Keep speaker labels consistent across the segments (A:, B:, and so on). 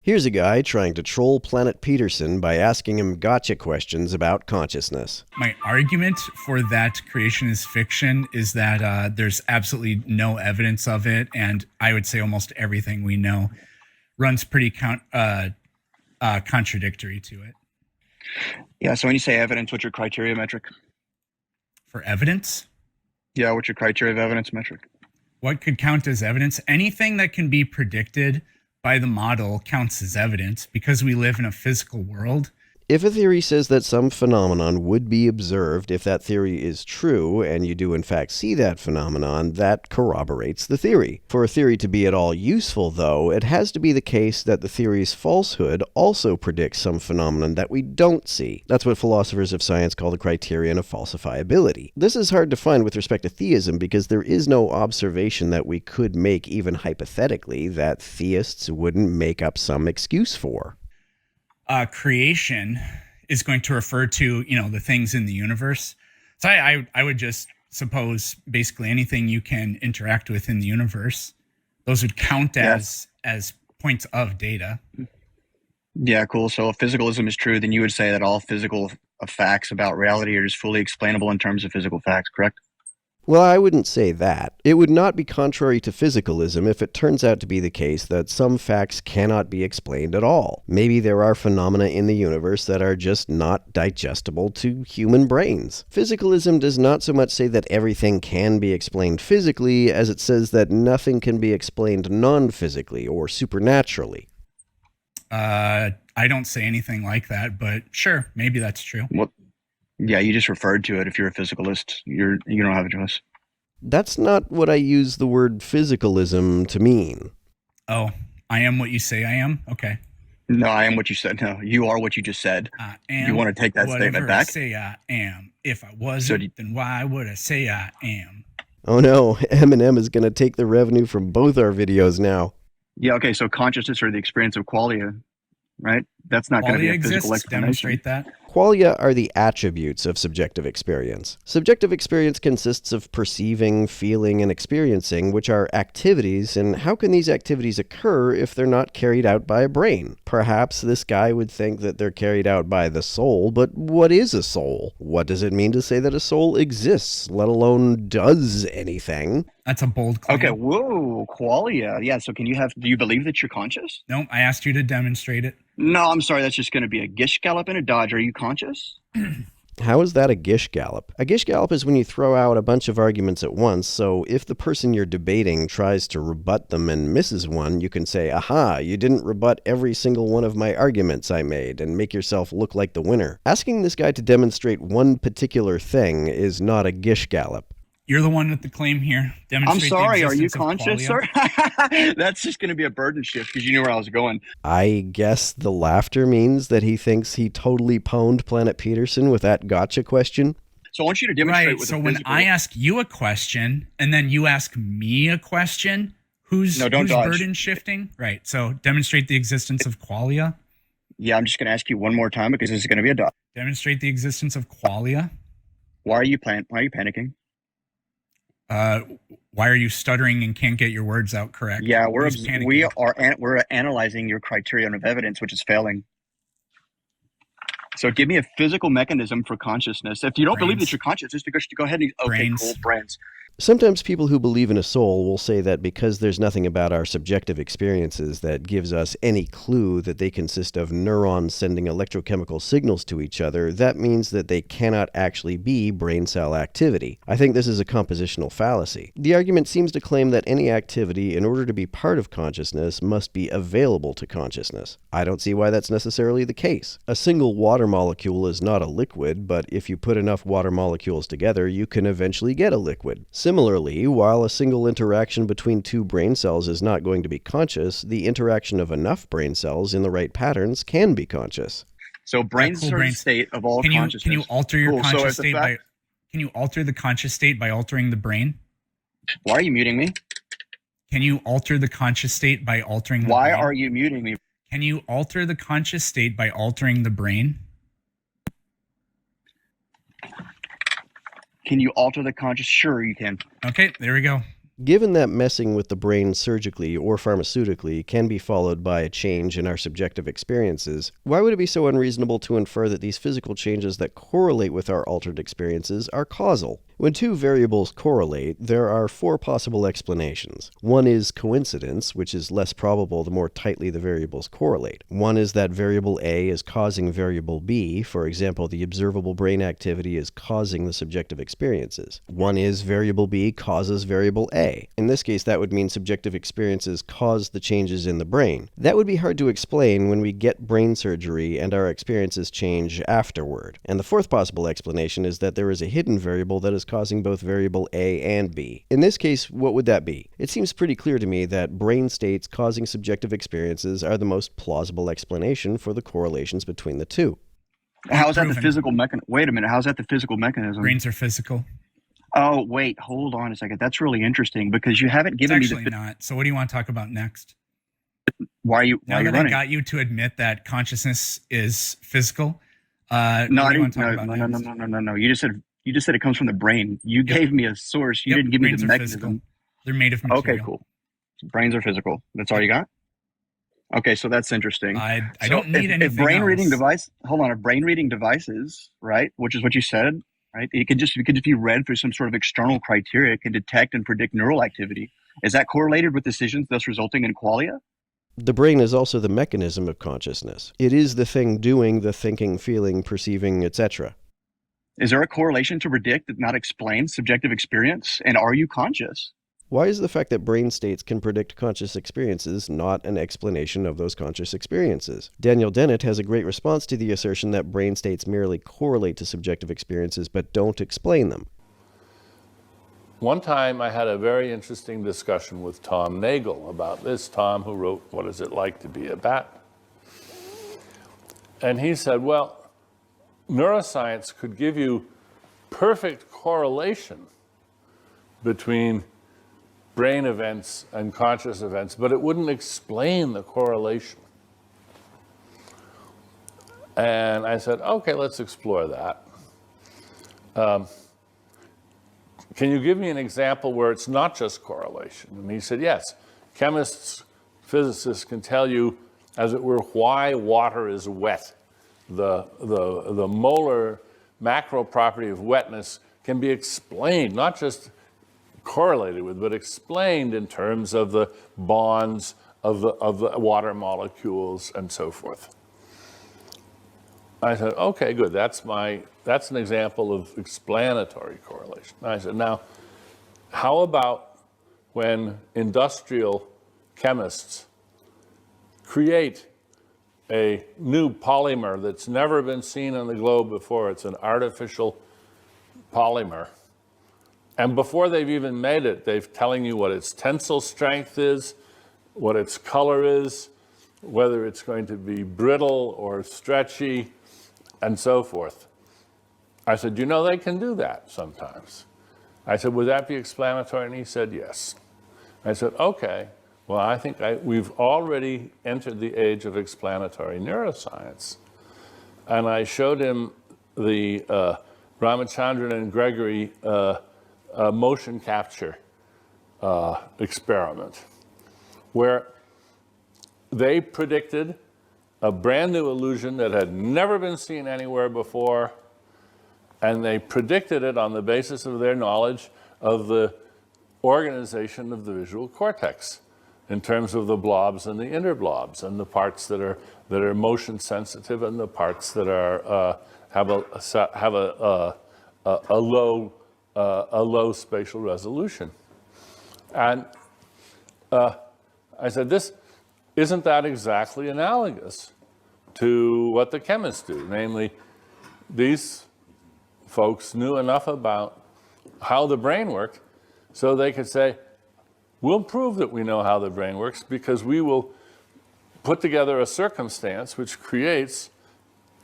A: Here's a guy trying to troll Planet Peterson by asking him gotcha questions about consciousness.
B: My argument for that creation is fiction is that there's absolutely no evidence of it, and I would say almost everything we know runs pretty contradictory to it.
C: Yeah, so when you say evidence, what's your criteria metric?
B: For evidence?
C: Yeah, what's your criteria of evidence metric?
B: What could count as evidence? Anything that can be predicted by the model counts as evidence because we live in a physical world.
A: If a theory says that some phenomenon would be observed if that theory is true, and you do in fact see that phenomenon, that corroborates the theory. For a theory to be at all useful, though, it has to be the case that the theory's falsehood also predicts some phenomenon that we don't see. That's what philosophers of science call the criterion of falsifiability. This is hard to find with respect to theism because there is no observation that we could make even hypothetically that theists wouldn't make up some excuse for.
B: Creation is going to refer to, the things in the universe. So I would just suppose basically anything you can interact with in the universe, those would count as points of data.
C: Yeah, cool. So if physicalism is true, then you would say that all physical facts about reality are just fully explainable in terms of physical facts, correct?
A: Well, I wouldn't say that. It would not be contrary to physicalism if it turns out to be the case that some facts cannot be explained at all. Maybe there are phenomena in the universe that are just not digestible to human brains. Physicalism does not so much say that everything can be explained physically as it says that nothing can be explained non-physically or supernaturally.
B: I don't say anything like that, but sure, maybe that's true.
C: Well, yeah, you just referred to it. If you're a physicalist, you don't have a choice.
A: That's not what I use the word physicalism to mean.
B: Oh, I am what you say I am? Okay.
C: No, I am what you said. No, you are what you just said.
B: I am.
C: You want to take that statement back?
B: I say I am. If I wasn't, then why would I say I am?
A: Oh no, Eminem is going to take the revenue from both our videos now.
C: Yeah, okay, so consciousness or the experience of qualia, right? That's not going to be a physical explanation.
B: Demonstrate that.
A: Qualia are the attributes of subjective experience. Subjective experience consists of perceiving, feeling, and experiencing, which are activities, and how can these activities occur if they're not carried out by a brain? Perhaps this guy would think that they're carried out by the soul, but what is a soul? What does it mean to say that a soul exists, let alone does anything?
B: That's a bold claim.
C: Okay, whoa, qualia. Yeah, so do you believe that you're conscious?
B: No, I asked you to demonstrate it.
C: No, I'm sorry, that's just going to be a gish gallop and a dodge. Are you conscious?
A: How is that a gish gallop? A gish gallop is when you throw out a bunch of arguments at once, so if the person you're debating tries to rebut them and misses one, you can say, aha, you didn't rebut every single one of my arguments I made, and make yourself look like the winner. Asking this guy to demonstrate one particular thing is not a gish gallop.
B: You're the one with the claim here.
C: I'm sorry, are you conscious, sir? That's just going to be a burden shift because you knew where I was going.
A: I guess the laughter means that he thinks he totally pwned Planet Peterson with that gotcha question.
C: So I want you to demonstrate with
B: so when I ask you a question and then you ask me a question, who's burden shifting? Right, so demonstrate the existence of qualia.
C: Yeah, I'm just going to ask you one more time because this is going to be a dodge. Demonstrate
B: the existence of qualia.
C: Why are you panicking?
B: Why are you stuttering and can't get your words out correct?
C: Yeah, we're analyzing your criterion of evidence, which is failing. So give me a physical mechanism for consciousness. If you don't believe that you're conscious, just go ahead and cool, brains.
A: Sometimes people who believe in a soul will say that because there's nothing about our subjective experiences that gives us any clue that they consist of neurons sending electrochemical signals to each other, that means that they cannot actually be brain cell activity. I think this is a compositional fallacy. The argument seems to claim that any activity, in order to be part of consciousness, must be available to consciousness. I don't see why that's necessarily the case. A single water molecule is not a liquid, but if you put enough water molecules together, you can eventually get a liquid. Similarly, while a single interaction between two brain cells is not going to be conscious, the interaction of enough brain cells in the right patterns can be conscious.
C: So brains are a state of all consciousness.
B: Can you alter your conscious state Can you alter the conscious state by altering the brain?
C: Why are you muting me?
B: Can you alter the conscious state by altering the brain?
C: Why are you muting me?
B: Can you alter the conscious state by altering the brain?
C: Can you alter the conscious? Sure, you can.
B: Okay, there we go.
A: Given that messing with the brain surgically or pharmaceutically can be followed by a change in our subjective experiences, why would it be so unreasonable to infer that these physical changes that correlate with our altered experiences are causal? When two variables correlate, there are four possible explanations. One is coincidence, which is less probable the more tightly the variables correlate. One is that variable A is causing variable B, for example, the observable brain activity is causing the subjective experiences. One is variable B causes variable A. In this case, that would mean subjective experiences cause the changes in the brain. That would be hard to explain when we get brain surgery and our experiences change afterward. And the fourth possible explanation is that there is a hidden variable that is causing both variable A and B. In this case, what would that be? It seems pretty clear to me that brain states causing subjective experiences are the most plausible explanation for the correlations between the two.
C: How is that the physical mechanism? Wait a minute. How's that the physical mechanism?
B: Brains are physical.
C: Oh, wait. Hold on a second. That's really interesting because you haven't given me
B: It's actually not. So what do you want to talk about next?
C: Why are you
B: Now that
C: running?
B: I got you to admit that consciousness is physical.
C: No, I didn't. No. You just said it comes from the brain. You gave me a source. You didn't give me the mechanism.
B: Physical. They're made of material.
C: Okay, cool. Brains are physical. That's all you got? Okay, so that's interesting.
B: I don't need anything
C: if brain
B: else.
C: reading device. Hold on, if brain reading devices, right, which is what you said, right? It could just be read through some sort of external criteria. It can detect and predict neural activity. Is that correlated with decisions, thus resulting in qualia?
A: The brain is also the mechanism of consciousness. It is the thing doing the thinking, feeling, perceiving, etc.
C: Is there a correlation to predict, not explain, subjective experience? And are you conscious?
A: Why is the fact that brain states can predict conscious experiences not an explanation of those conscious experiences? Daniel Dennett has a great response to the assertion that brain states merely correlate to subjective experiences but don't explain them.
D: One time I had a very interesting discussion with Tom Nagel about this. Tom, who wrote What Is It Like to Be a Bat? And he said, well, neuroscience could give you perfect correlation between brain events and conscious events, but it wouldn't explain the correlation. And I said, okay, let's explore that. Can you give me an example where it's not just correlation? And he said, yes. Chemists, physicists can tell you, as it were, why water is wet. The molar macro property of wetness can be explained, not just correlated with, but explained in terms of the bonds of the water molecules and so forth. I said, okay, good. That's an example of explanatory correlation. I said, now, how about when industrial chemists create a new polymer that's never been seen on the globe before? It's an artificial polymer. And before they've even made it, they're telling you what its tensile strength is, what its color is, whether it's going to be brittle or stretchy, and so forth. I said, you know, they can do that sometimes. I said, would that be explanatory? And he said, yes. I said, okay. Well, I think we've already entered the age of explanatory neuroscience. And I showed him the Ramachandran and Gregory motion capture experiment, where they predicted a brand new illusion that had never been seen anywhere before, and they predicted it on the basis of their knowledge of the organization of the visual cortex in terms of the blobs and the interblobs, and the parts that are motion sensitive and the parts that are have a low spatial resolution. And I said, isn't that exactly analogous to what the chemists do? Namely, these folks knew enough about how the brain worked so they could say, we'll prove that we know how the brain works because we will put together a circumstance which creates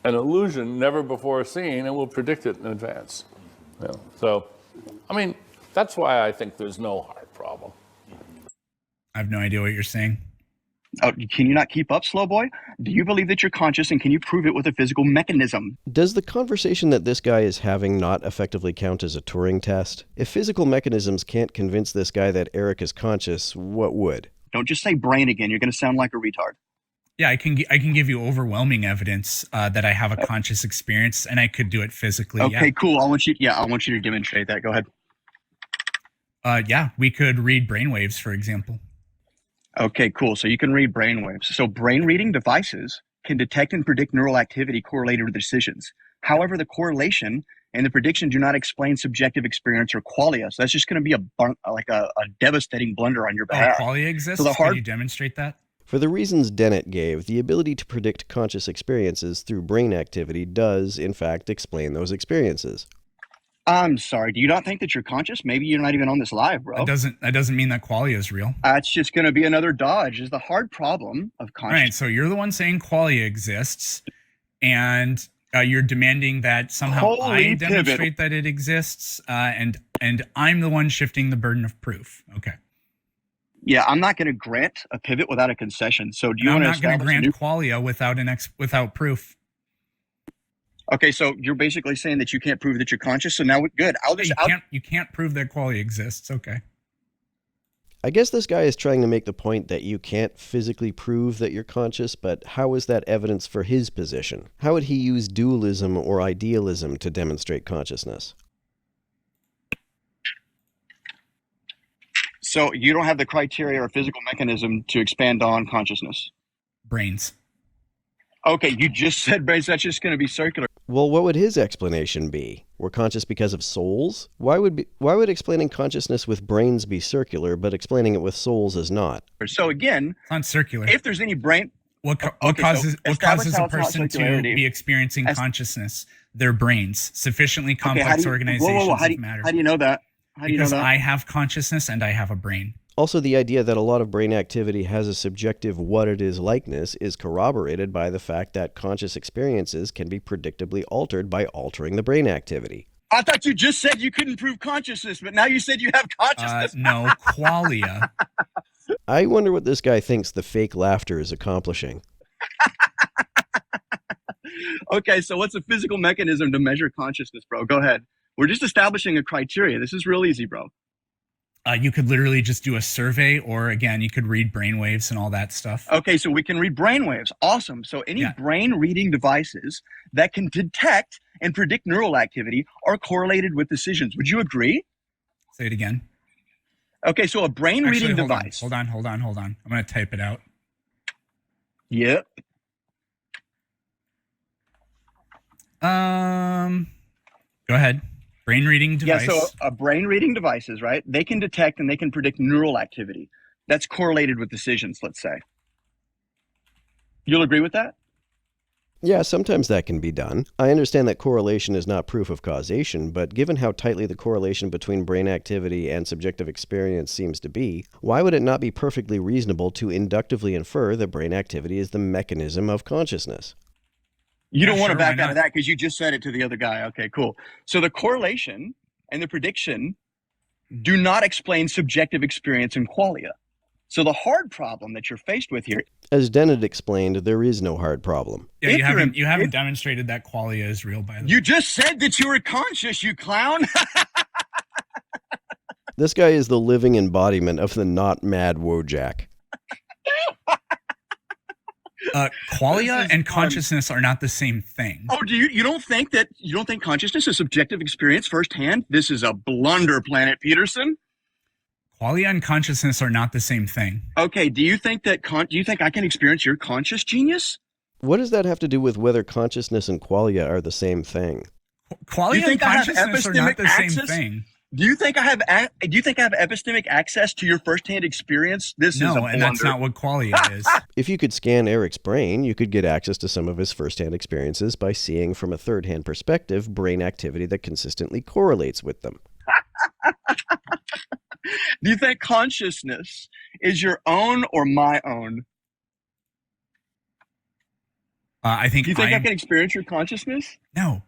D: an illusion never before seen, and we'll predict it in advance. You know, so, I mean, that's why I think there's no hard problem.
B: I have no idea what you're saying.
C: Oh, can you not keep up, slow boy? Do you believe that you're conscious, and can you prove it with a physical mechanism?
A: Does the conversation that this guy is having not effectively count as a Turing test? If physical mechanisms can't convince this guy that Eric is conscious, what would?
C: Don't just say brain again. You're going to sound like a retard.
B: Yeah, I can give you overwhelming evidence that I have a conscious experience, and I could do it physically.
C: Okay, cool. I want you to demonstrate that. Go ahead.
B: Yeah, we could read brainwaves, for example.
C: Okay, cool. So you can read brainwaves. So brain reading devices can detect and predict neural activity correlated with decisions. However, the correlation and the prediction do not explain subjective experience or qualia. So that's just going to be a devastating blunder on your behalf.
B: Qualia exists? So can you demonstrate that?
A: For the reasons Dennett gave, the ability to predict conscious experiences through brain activity does, in fact, explain those experiences.
C: I'm sorry. Do you not think that you're conscious? Maybe you're not even on this live, bro.
B: That doesn't mean that qualia is real.
C: It's just going to be another dodge. Is the hard problem of consciousness.
B: Right. So you're the one saying qualia exists, and you're demanding that somehow I demonstrate that it exists, and I'm the one shifting the burden of proof. Okay.
C: Yeah, I'm not going to grant a pivot without a concession. So do you want to establish?
B: I'm not going to grant qualia without proof.
C: Okay, so you're basically saying that you can't prove that you're conscious. So now we're good.
B: You can't prove that qualia exists. Okay.
A: I guess this guy is trying to make the point that you can't physically prove that you're conscious, but how is that evidence for his position? How would he use dualism or idealism to demonstrate consciousness?
C: So you don't have the criteria or physical mechanism to expand on consciousness?
B: Brains.
C: Okay, you just said brains. That's just going to be circular.
A: Well, what would his explanation be? We're conscious because of souls? Why would explaining consciousness with brains be circular, but explaining it with souls is not?
C: So again,
B: it's not circular.
C: If there's any brain,
B: what causes a person to be experiencing consciousness? Their brains, sufficiently complex organizations of matter.
C: How do you know that?
B: Because I have consciousness and I have a brain.
A: Also, the idea that a lot of brain activity has a subjective what-it-is likeness is corroborated by the fact that conscious experiences can be predictably altered by altering the brain activity.
C: I thought you just said you couldn't prove consciousness, but now you said you have consciousness.
B: No, qualia.
A: I wonder what this guy thinks the fake laughter is accomplishing.
C: Okay, so what's a physical mechanism to measure consciousness, bro? Go ahead. We're just establishing a criteria. This is real easy, bro.
B: You could literally just do a survey, or again, you could read brainwaves and all that stuff.
C: Okay, so we can read brainwaves. Awesome. So any brain reading devices that can detect and predict neural activity are correlated with decisions. Would you agree?
B: Say it again.
C: Okay, so a brain reading device.
B: Hold on. I'm going to type it out.
C: Yep.
B: Go ahead. Brain reading device.
C: Yeah, so brain reading devices, right? They can detect and they can predict neural activity. That's correlated with decisions, let's say. You'll agree with that?
A: Yeah, sometimes that can be done. I understand that correlation is not proof of causation, but given how tightly the correlation between brain activity and subjective experience seems to be, why would it not be perfectly reasonable to inductively infer that brain activity is the mechanism of consciousness?
C: You don't want to back out of that because you just said it to the other guy. Okay, cool. So the correlation and the prediction do not explain subjective experience and qualia. So the hard problem that you're faced with here.
A: As Dennett explained, there is no hard problem.
B: Yeah, you haven't demonstrated that qualia is real, by the way.
C: You just said that you were conscious, you clown.
A: This guy is the living embodiment of the not mad Wojak.
B: Qualia and consciousness are not the same thing.
C: Oh, you don't think consciousness is subjective experience firsthand? This is a blunder, Planet Peterson.
B: Qualia and consciousness are not the same thing.
C: Okay, do you think I can experience your conscious genius?
A: What does that have to do with whether consciousness and qualia are the same thing?
B: Qualia and consciousness are not the same thing.
C: Do you think I have epistemic access to your firsthand experience?
B: No, and that's not what qualia is.
A: If you could scan Eric's brain, you could get access to some of his firsthand experiences by seeing from a third-hand perspective brain activity that consistently correlates with them.
C: Do you think consciousness is your own or my own?
B: I think.
C: Do you think I can experience your consciousness?
B: No.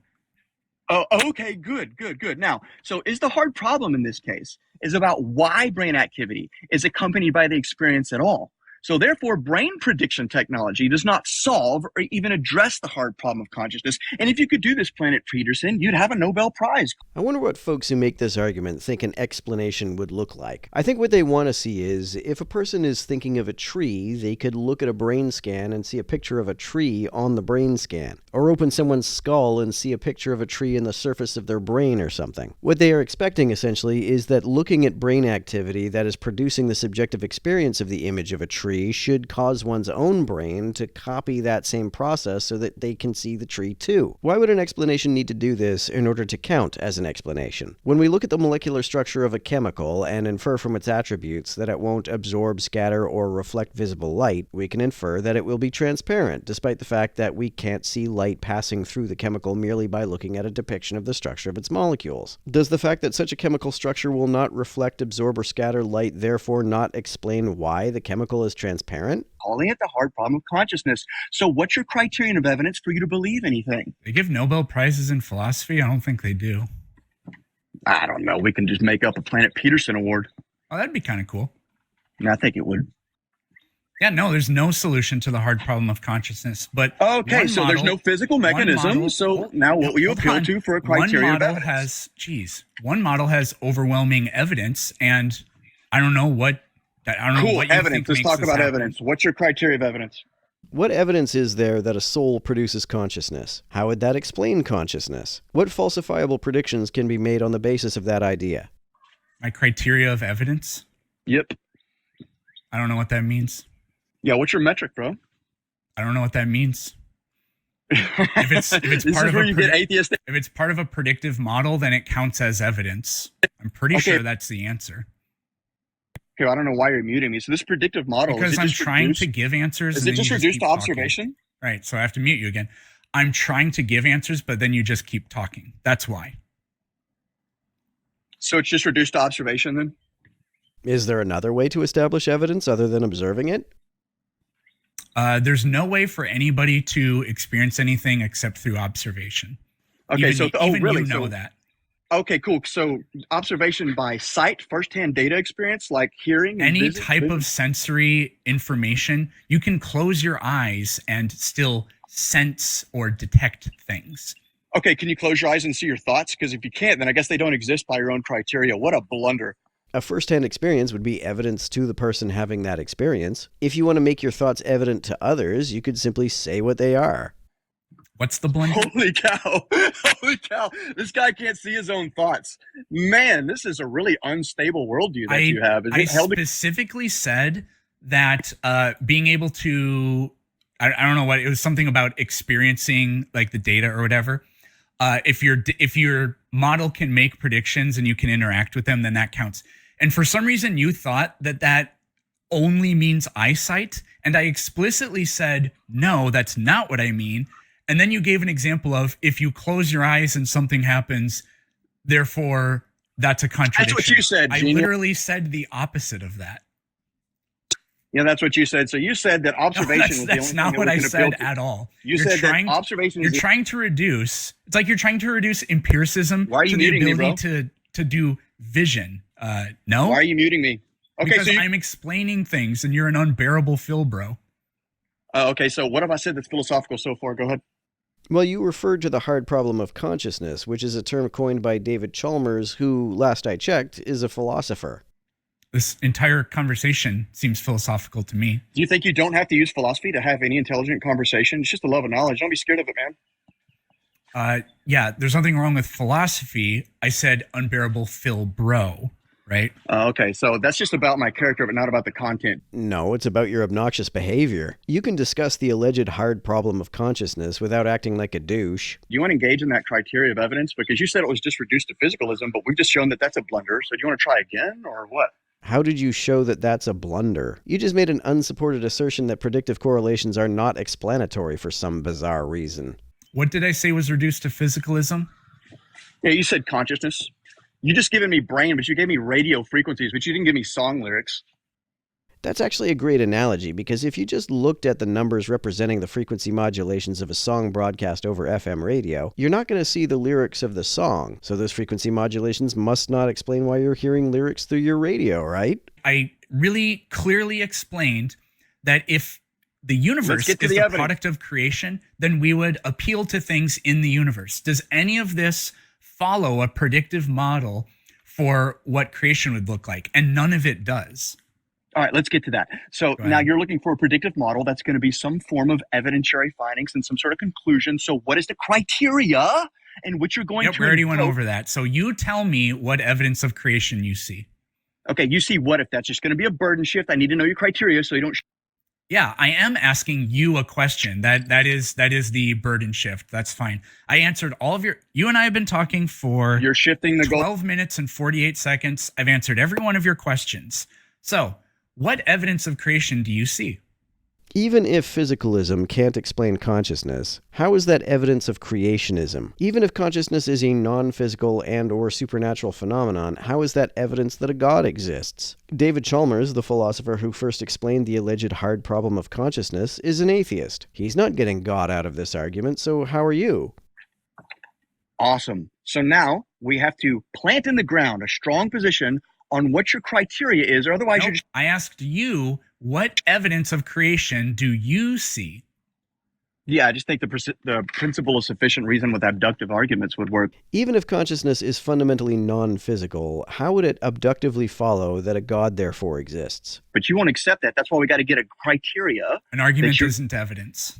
C: Oh, okay, good. Now, so is the hard problem in this case is about why brain activity is accompanied by the experience at all. So therefore, brain prediction technology does not solve or even address the hard problem of consciousness. And if you could do this, Planet Peterson, you'd have a Nobel Prize.
A: I wonder what folks who make this argument think an explanation would look like. I think what they want to see is, if a person is thinking of a tree, they could look at a brain scan and see a picture of a tree on the brain scan. Or open someone's skull and see a picture of a tree in the surface of their brain or something. What they are expecting, essentially, is that looking at brain activity that is producing the subjective experience of the image of a tree should cause one's own brain to copy that same process so that they can see the tree too. Why would an explanation need to do this in order to count as an explanation? When we look at the molecular structure of a chemical and infer from its attributes that it won't absorb, scatter, or reflect visible light, we can infer that it will be transparent, despite the fact that we can't see light passing through the chemical merely by looking at a depiction of the structure of its molecules. Does the fact that such a chemical structure will not reflect, absorb, or scatter light therefore not explain why the chemical is transparent?
C: Calling it the hard problem of consciousness. So what's your criterion of evidence for you to believe anything?
B: They give Nobel Prizes in philosophy? I don't think they do.
C: I don't know. We can just make up a Planet Peterson award.
B: Oh, that'd be kind of cool.
C: And I think it would.
B: Yeah, no, there's no solution to the hard problem of consciousness. But
C: okay, so there's no physical mechanism. So now what will you appeal to for a criteria of evidence?
B: One model has overwhelming evidence, and I don't know what. I don't know what you
C: evidence.
B: think
C: Let's
B: makes
C: talk
B: this
C: about
B: happen.
C: evidence. What's your criteria of evidence?
A: What evidence is there that a soul produces consciousness? How would that explain consciousness? What falsifiable predictions can be made on the basis of that idea?
B: My criteria of evidence?
C: Yep.
B: I don't know what that means.
C: Yeah, what's your metric, bro?
B: I don't know what that means. If it's
C: This
B: part
C: is
B: of
C: where
B: a
C: you get atheistic.
B: if it's part of a predictive model, then it counts as evidence. I'm pretty sure that's the answer.
C: Okay, I don't know why you're muting me. So this predictive model,
B: Because I'm trying to give answers.
C: Is
B: and
C: it
B: then
C: just
B: you
C: reduced
B: keep
C: to observation?
B: Talking. Right, so I have to mute you again. I'm trying to give answers, but then you just keep talking. That's why.
C: So it's just reduced to observation then?
A: Is there another way to establish evidence other than observing it?
B: There's no way for anybody to experience anything except through observation.
C: Okay,
B: Even
C: really?
B: you know that.
C: Okay, cool. So observation by sight, firsthand data experience, like hearing.
B: Any type of sensory information, you can close your eyes and still sense or detect things.
C: Okay, can you close your eyes and see your thoughts? Because if you can't, then I guess they don't exist by your own criteria. What a blunder.
A: A first-hand experience would be evidence to the person having that experience. If you want to make your thoughts evident to others, you could simply say what they are.
B: What's the blunder?
C: Holy cow. Holy cow. This guy can't see his own thoughts. Man, this is a really unstable worldview that you have.
B: I specifically said that being able to, I don't know what, it was something about experiencing like the data or whatever. If your model can make predictions and you can interact with them, then that counts. And for some reason, you thought that only means eyesight. And I explicitly said, no, that's not what I mean. And then you gave an example of if you close your eyes and something happens, therefore that's a contradiction.
C: That's what you said,
B: I literally said the opposite of that.
C: Yeah, that's what you said. So you said that observation was the only thing
B: that's not what I said at all.
C: You said that observation is...
B: You're trying to reduce... It's like you're trying to reduce empiricism to the ability to do vision. No?
C: Why are you muting me? Okay,
B: because I'm explaining things and you're an unbearable Philbro.
C: Okay, so what have I said that's philosophical so far? Go ahead.
A: Well, you referred to the hard problem of consciousness, which is a term coined by David Chalmers, who, last I checked, is a philosopher.
B: This entire conversation seems philosophical to me.
C: Do you think you don't have to use philosophy to have any intelligent conversation? It's just the love of knowledge. Don't be scared of it, man.
B: Yeah, there's nothing wrong with philosophy. I said unbearable Philbro, right?
C: Okay, so that's just about my character, but not about the content.
A: No, it's about your obnoxious behavior. You can discuss the alleged hard problem of consciousness without acting like a douche.
C: Do you want to engage in that criteria of evidence? Because you said it was just reduced to physicalism, but we've just shown that that's a blunder. So do you want to try again, or what?
A: How did you show that that's a blunder? You just made an unsupported assertion that predictive correlations are not explanatory for some bizarre reason.
B: What did I say was reduced to physicalism?
C: Yeah, you said consciousness. You just given me brain, but you gave me radio frequencies, but you didn't give me song lyrics.
A: That's actually a great analogy, because if you just looked at the numbers representing the frequency modulations of a song broadcast over FM radio, you're not going to see the lyrics of the song. So those frequency modulations must not explain why you're hearing lyrics through your radio, right?
B: I really clearly explained that if the universe is the product of creation, then we would appeal to things in the universe. Does any of this follow a predictive model for what creation would look like? And none of it does.
C: All right, let's get to that. So now you're looking for a predictive model that's going to be some form of evidentiary findings and some sort of conclusion. So what is the criteria in which you're going to...
B: We already went over that. So you tell me what evidence of creation you see.
C: Okay, you see what if that's just going to be a burden shift? I need to know your criteria so you don't...
B: Yeah, I am asking you a question. That is the burden shift. That's fine. I answered all of you and I have been talking for
C: You're shifting the
B: 12 minutes and 48 seconds. I've answered every one of your questions. So what evidence of creation do you see?
A: Even if physicalism can't explain consciousness, how is that evidence of creationism? Even if consciousness is a non-physical and or supernatural phenomenon, how is that evidence that a god exists? David Chalmers, the philosopher who first explained the alleged hard problem of consciousness, is an atheist. He's not getting God out of this argument, so how are you?
C: Awesome. So now we have to plant in the ground a strong position on what your criteria is, or otherwise you're just...
B: I asked you, what evidence of creation do you see?
C: Yeah, I just think the principle of sufficient reason with abductive arguments would work.
A: Even if consciousness is fundamentally non-physical, how would it abductively follow that a god therefore exists?
C: But you won't accept that. That's why we got to get a criteria.
B: An argument isn't evidence.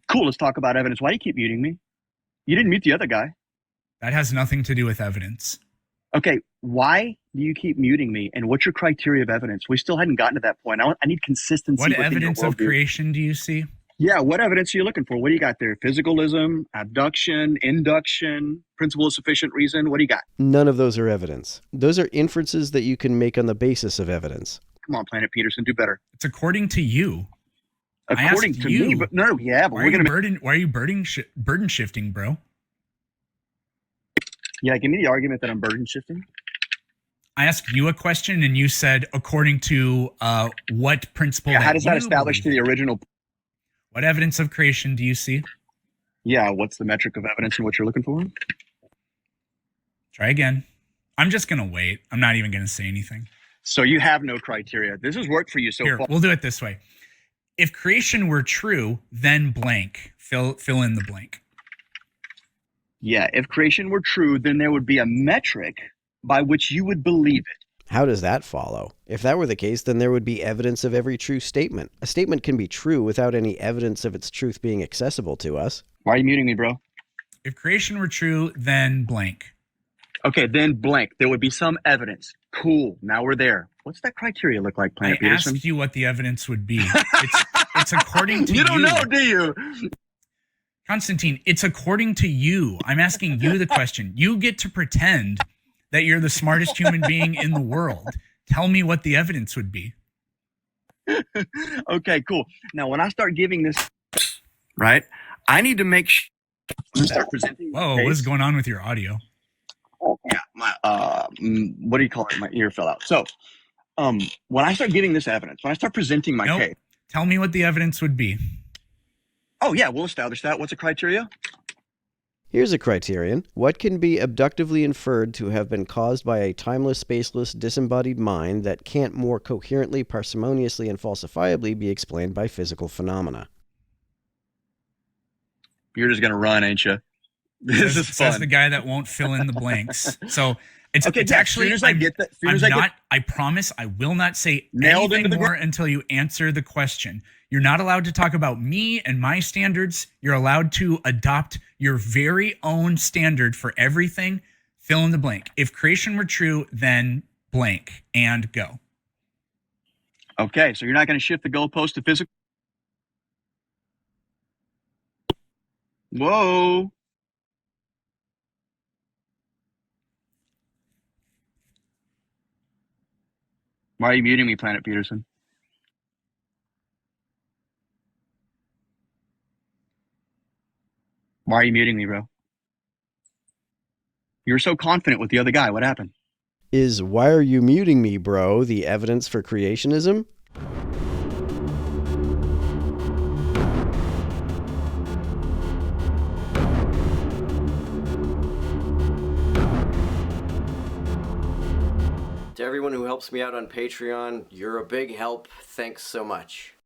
C: Cool, let's talk about evidence. Why do you keep muting me? You didn't mute the other guy.
B: That has nothing to do with evidence.
C: Okay, why do you keep muting me? And what's your criteria of evidence? We still hadn't gotten to that point. I need consistency.
B: What evidence of creation do you see?
C: Yeah, what evidence are you looking for? What do you got there? Physicalism, abduction, induction, principle of sufficient reason? What do you got?
A: None of those are evidence. Those are inferences that you can make on the basis of evidence.
C: Come on, Planet Peterson, do better.
B: It's according to you.
C: According to me, but no, yeah, but
B: why are you burden shifting, bro?
C: Yeah, give me the argument that I'm burden shifting.
B: I asked you a question and you said, according to what principle?
C: Yeah, how does that establish to the original?
B: What evidence of creation do you see?
C: Yeah, what's the metric of evidence and what you're looking for?
B: Try again. I'm just going to wait. I'm not even going to say anything.
C: So you have no criteria. This has worked for you so far.
B: We'll do it this way. If creation were true, then blank. Fill in the blank.
C: Yeah, if creation were true, then there would be a metric by which you would believe it.
A: How does that follow? If that were the case, then there would be evidence of every true statement. A statement can be true without any evidence of its truth being accessible to us.
C: Why are you muting me, bro?
B: If creation were true, then blank.
C: Okay, then blank. There would be some evidence. Cool. Now we're there. What's that criteria look like, Planet Peterson?
B: I asked you what the evidence would be. It's according to you.
C: You don't know, do you?
B: Constantine, it's according to you. I'm asking you the question. You get to pretend that you're the smartest human being in the world. Tell me what the evidence would be.
C: Okay, cool. Now, when I start giving this, right, I need to make sure. Start presenting.
B: Whoa, what's going on with your audio?
C: Yeah, my what do you call it? My ear fell out. So, when I start giving this evidence, when I start presenting my case,
B: tell me what the evidence would be.
C: Oh yeah, we'll establish that. What's a criteria?
A: Here's a criterion. What can be abductively inferred to have been caused by a timeless, spaceless, disembodied mind that can't more coherently, parsimoniously, and falsifiably be explained by physical phenomena?
C: You're just going to run, ain't you? This is fun.
B: Says the guy that won't fill in the blanks. So it's actually, I promise I will not say anything more until you answer the question. You're not allowed to talk about me and my standards. You're allowed to adopt your very own standard for everything. Fill in the blank. If creation were true, then blank, and go.
C: Okay, so you're not going to shift the goalpost to physical? Whoa. Why are you muting me, Planet Peterson? Why are you muting me, bro? You were so confident with the other guy. What happened?
A: Is "why are you muting me, bro" the evidence for creationism? To everyone who helps me out on Patreon, you're a big help. Thanks so much.